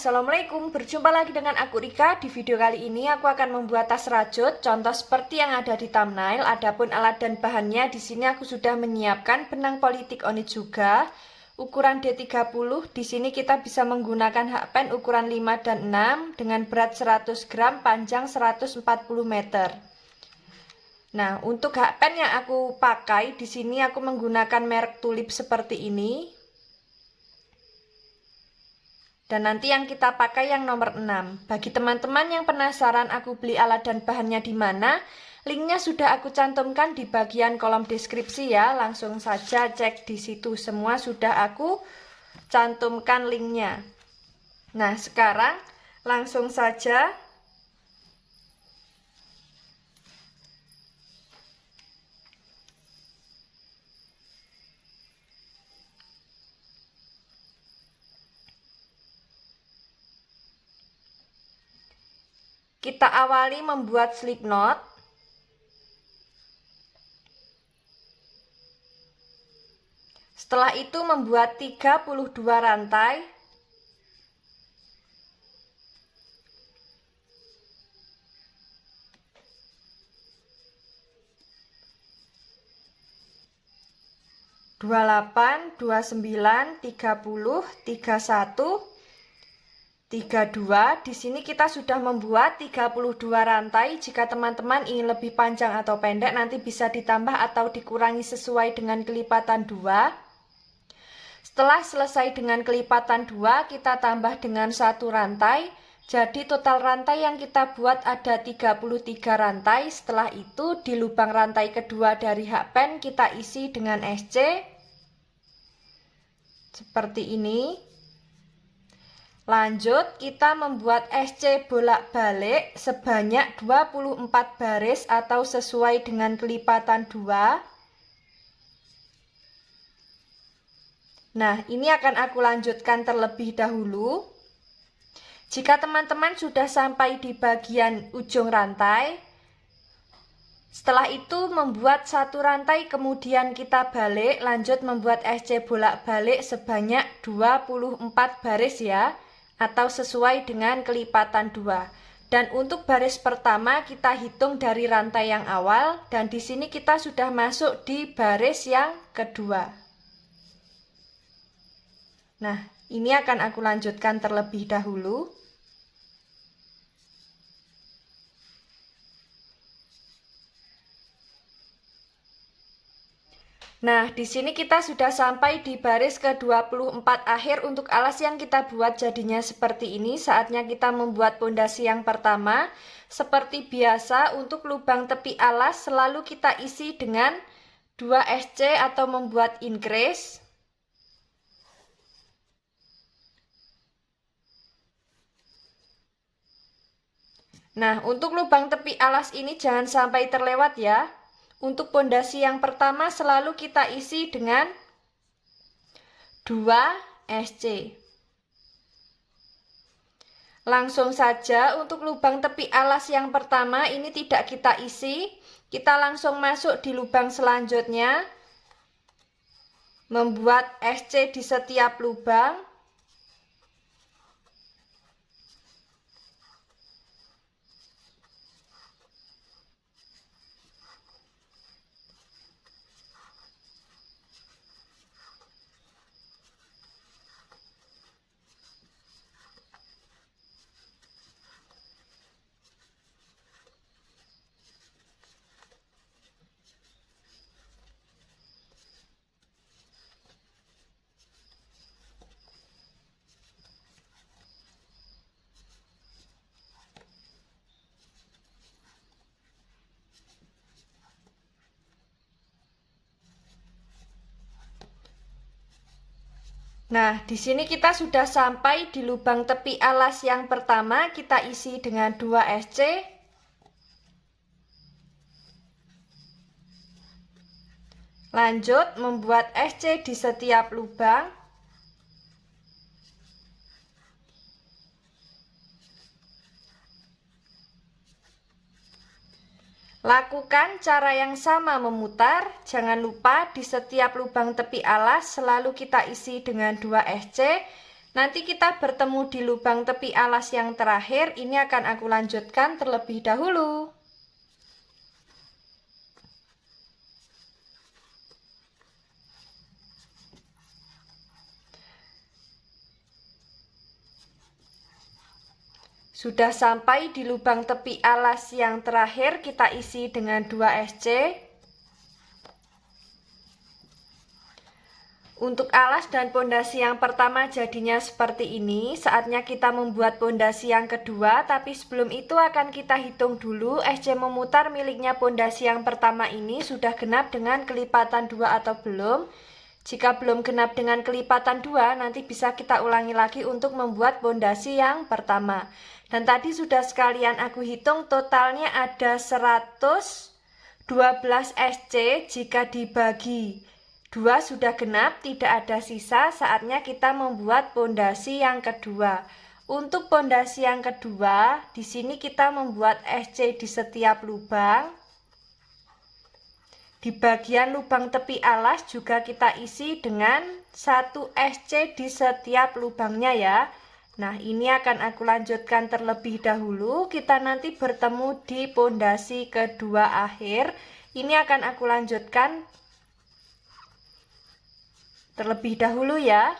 Assalamualaikum, berjumpa lagi dengan aku Rika. Di video kali ini aku akan membuat tas rajut, contoh seperti yang ada di thumbnail. Adapun alat dan bahannya, di sini aku sudah menyiapkan benang politik onyx juga, ukuran D30. Di sini kita bisa menggunakan hakpen ukuran 5 dan 6 dengan berat 100 gram, panjang 140 meter. Nah, untuk hakpen yang aku pakai di sini aku menggunakan merek Tulip seperti ini. Dan nanti yang kita pakai yang nomor 6. Bagi teman-teman yang penasaran aku beli alat dan bahannya di mana, linknya sudah aku cantumkan di bagian kolom deskripsi ya. Langsung saja cek di situ, semua sudah aku cantumkan linknya. Nah, sekarang langsung saja kita awali membuat slip knot. Setelah itu membuat 32 rantai. Dua 28, 29, 30, 31, 32. Di sini kita sudah membuat 32 rantai. Jika teman-teman ingin lebih panjang atau pendek, nanti bisa ditambah atau dikurangi sesuai dengan kelipatan 2. Setelah selesai dengan kelipatan 2, kita tambah dengan 1 rantai. Jadi total rantai yang kita buat ada 33 rantai. Setelah itu di lubang rantai kedua dari hakpen kita isi dengan SC. Seperti ini. Lanjut, kita membuat SC bolak-balik sebanyak 24 baris atau sesuai dengan kelipatan 2. Nah, ini akan aku lanjutkan terlebih dahulu. Jika teman-teman sudah sampai di bagian ujung rantai, setelah itu membuat 1 rantai, kemudian kita balik, lanjut membuat SC bolak-balik sebanyak 24 baris ya. Atau sesuai dengan kelipatan 2. Dan untuk baris pertama kita hitung dari rantai yang awal, dan di sini kita sudah masuk di baris yang kedua. Nah, ini akan aku lanjutkan terlebih dahulu. Nah, di sini kita sudah sampai di baris ke-24 akhir. Untuk alas yang kita buat jadinya seperti ini. Saatnya kita membuat pondasi yang pertama. Seperti biasa, untuk lubang tepi alas selalu kita isi dengan 2 SC atau membuat increase. Nah, untuk lubang tepi alas ini jangan sampai terlewat ya. Untuk pondasi yang pertama selalu kita isi dengan 2 SC. Langsung saja untuk lubang tepi alas yang pertama ini tidak kita isi. Kita langsung masuk di lubang selanjutnya. Membuat SC di setiap lubang. Nah, di sini kita sudah sampai di lubang tepi alas yang pertama, kita isi dengan 2 SC. Lanjut membuat SC di setiap lubang. Lakukan cara yang sama memutar, jangan lupa di setiap lubang tepi alas selalu kita isi dengan 2 SC Nanti kita bertemu di lubang tepi alas yang terakhir. Ini akan aku lanjutkan terlebih dahulu. Sudah sampai di lubang tepi alas yang terakhir, kita isi dengan 2 SC. Untuk alas dan pondasi yang pertama jadinya seperti ini. Saatnya kita membuat pondasi yang kedua, tapi sebelum itu akan kita hitung dulu SC memutar miliknya pondasi yang pertama ini sudah genap dengan kelipatan 2 atau belum. Jika belum genap dengan kelipatan 2, nanti bisa kita ulangi lagi untuk membuat pondasi yang pertama. Dan tadi sudah sekalian aku hitung totalnya ada 112 SC. Jika dibagi 2 sudah genap, tidak ada sisa, saatnya kita membuat pondasi yang kedua. Untuk pondasi yang kedua, di sini kita membuat SC di setiap lubang. Di bagian lubang tepi alas juga kita isi dengan 1 SC di setiap lubangnya ya. Nah, ini akan aku lanjutkan terlebih dahulu. Kita nanti bertemu di pondasi kedua akhir. Ini akan aku lanjutkan terlebih dahulu ya.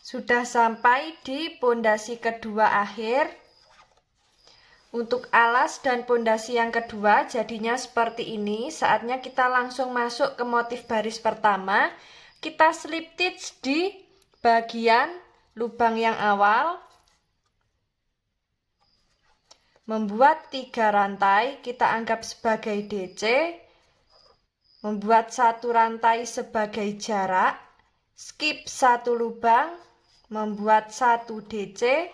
Sudah sampai di pondasi kedua akhir. Untuk alas dan pondasi yang kedua jadinya seperti ini. Saatnya kita langsung masuk ke motif baris pertama. Kita slip stitch di bagian lubang yang awal. Membuat 3 rantai, kita anggap sebagai DC. Membuat 1 rantai sebagai jarak. Skip 1 lubang, membuat 1 DC.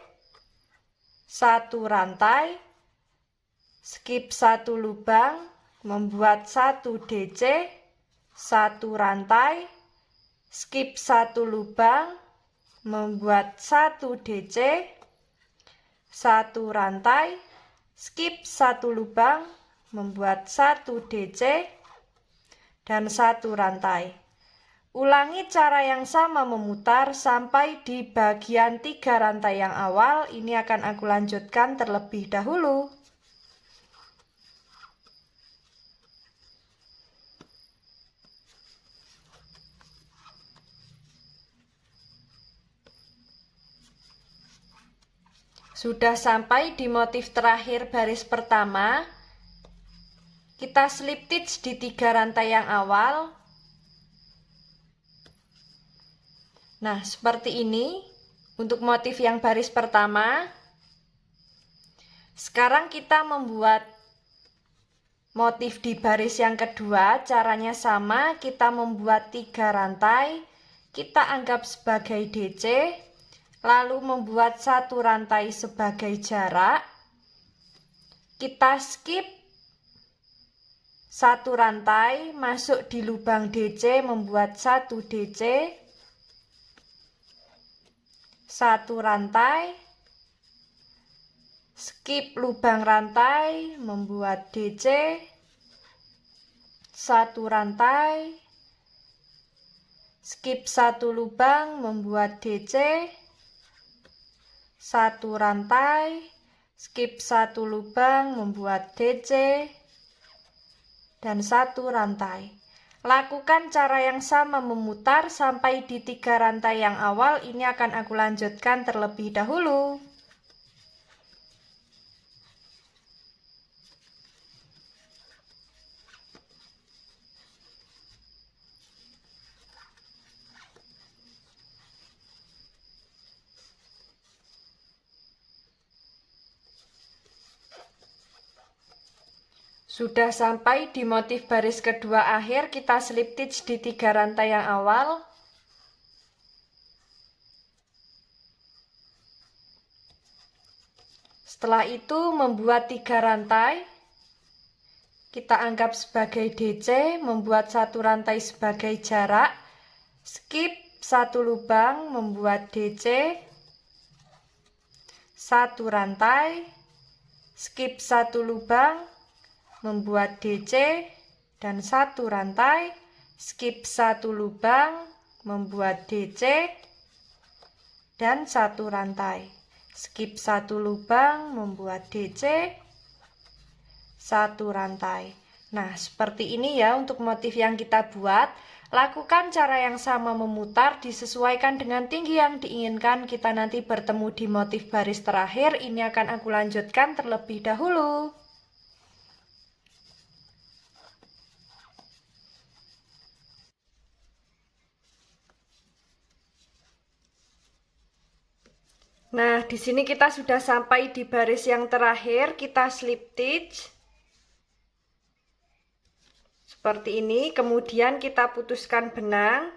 1 rantai, skip 1 lubang, membuat 1 DC, 1 rantai, skip 1 lubang, membuat 1 DC, 1 rantai, skip 1 lubang, membuat 1 DC, dan 1 rantai. Ulangi cara yang sama memutar sampai di bagian 3 rantai yang awal. Ini akan aku lanjutkan terlebih dahulu. Sudah sampai di motif terakhir baris pertama. Kita slip stitch di 3 rantai yang awal. Nah, seperti ini untuk motif yang baris pertama. Sekarang kita membuat motif di baris yang kedua. Caranya sama, kita membuat 3 rantai. Kita anggap sebagai DC. Lalu membuat 1 rantai sebagai jarak. Kita skip 1 rantai, masuk di lubang DC, membuat 1 DC. 1 rantai, skip lubang rantai, membuat DC, 1 rantai, skip 1 lubang, membuat DC, 1 rantai, skip 1 lubang, membuat DC, dan 1 rantai. Lakukan cara yang sama memutar sampai di 3 rantai yang awal. Ini akan aku lanjutkan terlebih dahulu. Sudah sampai di motif baris kedua akhir, kita slip stitch di 3 rantai yang awal. Setelah itu membuat 3 rantai. Kita anggap sebagai DC, membuat 1 rantai sebagai jarak. Skip 1 lubang, membuat DC. 1 rantai. Skip 1 lubang, membuat DC dan 1 rantai, skip 1 lubang, membuat DC dan 1 rantai, skip 1 lubang, membuat DC, 1 rantai. Nah, seperti ini ya untuk motif yang kita buat. Lakukan cara yang sama memutar, disesuaikan dengan tinggi yang diinginkan. Kita nanti bertemu di motif baris terakhir. Ini akan aku lanjutkan terlebih dahulu. Nah, di sini kita sudah sampai di baris yang terakhir. Kita slip stitch seperti ini, kemudian kita putuskan benang.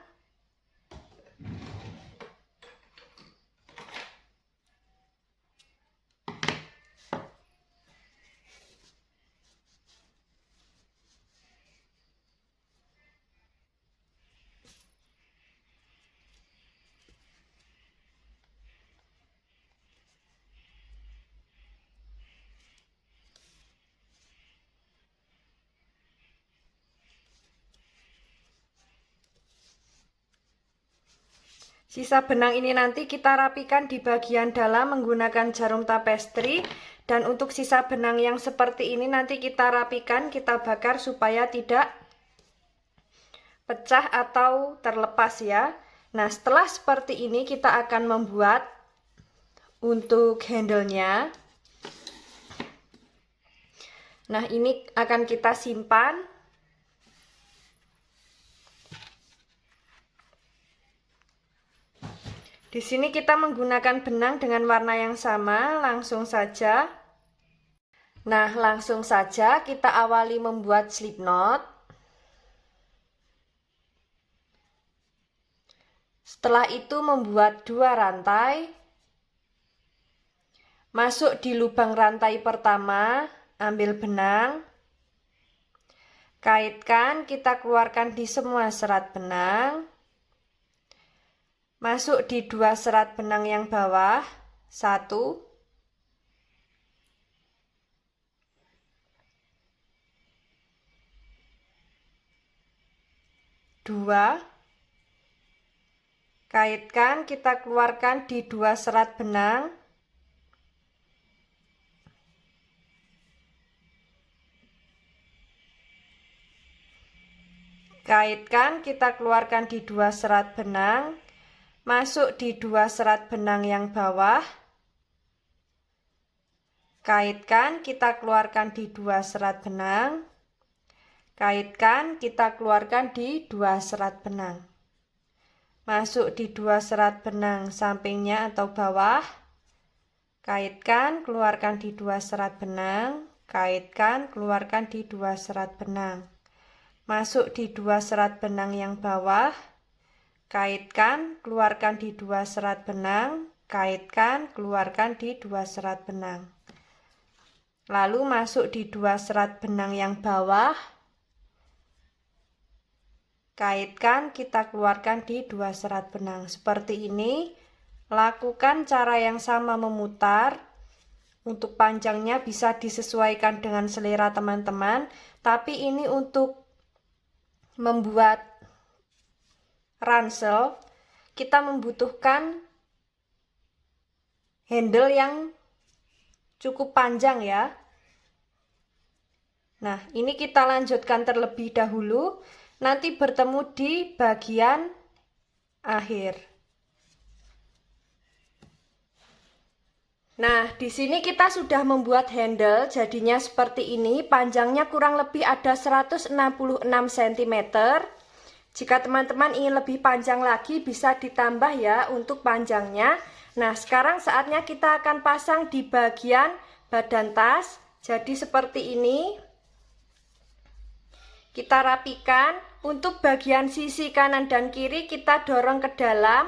Sisa benang ini nanti kita rapikan di bagian dalam menggunakan jarum tapestri. Dan untuk sisa benang yang seperti ini nanti kita rapikan, kita bakar supaya tidak pecah atau terlepas ya. Nah, setelah seperti ini kita akan membuat untuk handle-nya. Nah, ini akan kita simpan. Di sini kita menggunakan benang dengan warna yang sama, langsung saja. Nah, langsung saja kita awali membuat slip knot. Setelah itu membuat 2 rantai. Masuk di lubang rantai pertama, ambil benang. Kaitkan, kita keluarkan di semua serat benang. Masuk di 2 serat benang yang bawah, 1, 2, kaitkan, kita keluarkan di 2 serat benang. Kaitkan, kita keluarkan di 2 serat benang. Masuk di 2 serat benang yang bawah. Kaitkan, kita keluarkan di 2 serat benang. Kaitkan, kita keluarkan di 2 serat benang. Masuk di 2 serat benang sampingnya atau bawah. Kaitkan, keluarkan di 2 serat benang. Kaitkan, keluarkan di 2 serat benang. Masuk di 2 serat benang yang bawah. Kaitkan, keluarkan di 2 serat benang, kaitkan, keluarkan di 2 serat benang. Lalu masuk di 2 serat benang yang bawah. Kaitkan, kita keluarkan di 2 serat benang. Seperti ini, lakukan cara yang sama memutar. Untuk panjangnya bisa disesuaikan dengan selera teman-teman, tapi ini untuk membuat ransel, kita membutuhkan handle yang cukup panjang ya. Nah, ini kita lanjutkan terlebih dahulu, nanti bertemu di bagian akhir. Nah, di sini kita sudah membuat handle, jadinya seperti ini, panjangnya kurang lebih ada 166 cm. Jika teman-teman ingin lebih panjang lagi bisa ditambah ya untuk panjangnya. Nah, sekarang saatnya kita akan pasang di bagian badan tas. Jadi seperti ini. Kita rapikan. Untuk bagian sisi kanan dan kiri kita dorong ke dalam.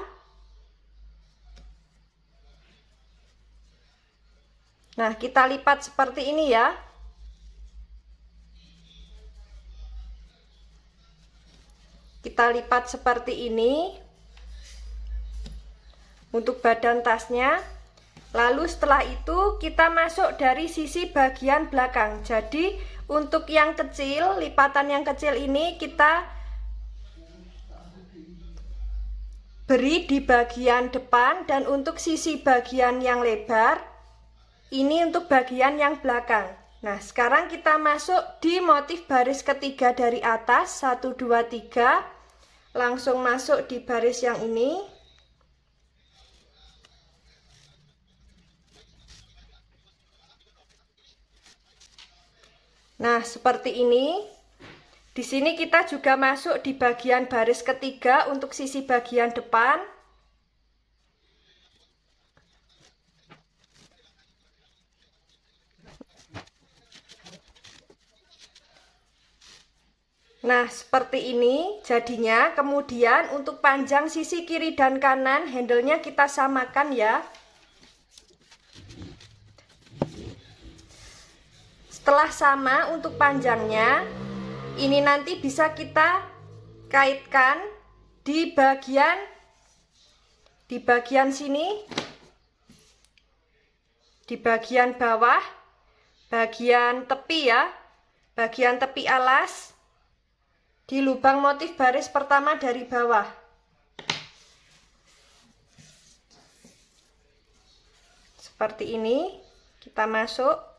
Nah, kita lipat seperti ini ya. Kita lipat seperti ini untuk badan tasnya. Lalu setelah itu kita masuk dari sisi bagian belakang. Jadi Untuk yang kecil, lipatan yang kecil ini kita beri di bagian depan, dan untuk sisi bagian yang lebar ini untuk bagian yang belakang. Nah, sekarang kita masuk di motif baris ketiga dari atas, 1, 2, 3. Langsung masuk di baris yang ini. Nah, seperti ini. Di sini kita juga masuk di bagian baris ketiga untuk sisi bagian depan. Nah, seperti ini jadinya. Kemudian untuk panjang sisi kiri dan kanan, handle-nya kita samakan ya. Setelah sama untuk panjangnya, ini nanti bisa kita kaitkan di bagian sini, di bagian bawah, bagian tepi ya, bagian tepi alas, di lubang motif baris pertama dari bawah. Seperti ini kita masuk.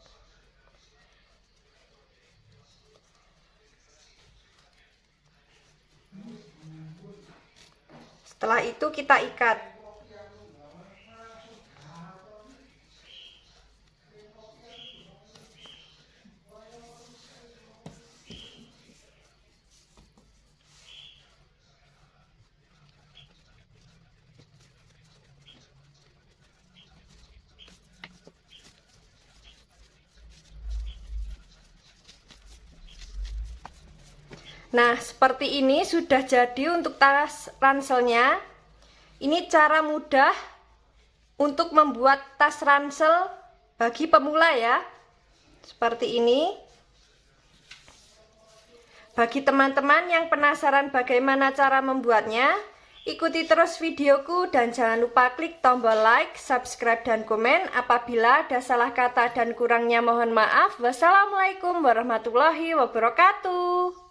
Setelah itu kita ikat. Nah, seperti ini sudah jadi untuk tas ranselnya. Ini cara mudah untuk membuat tas ransel bagi pemula ya. Seperti ini. Bagi teman-teman yang penasaran bagaimana cara membuatnya, ikuti terus videoku dan jangan lupa klik tombol like, subscribe, dan komen. Apabila ada salah kata dan kurangnya mohon maaf. Wassalamualaikum warahmatullahi wabarakatuh.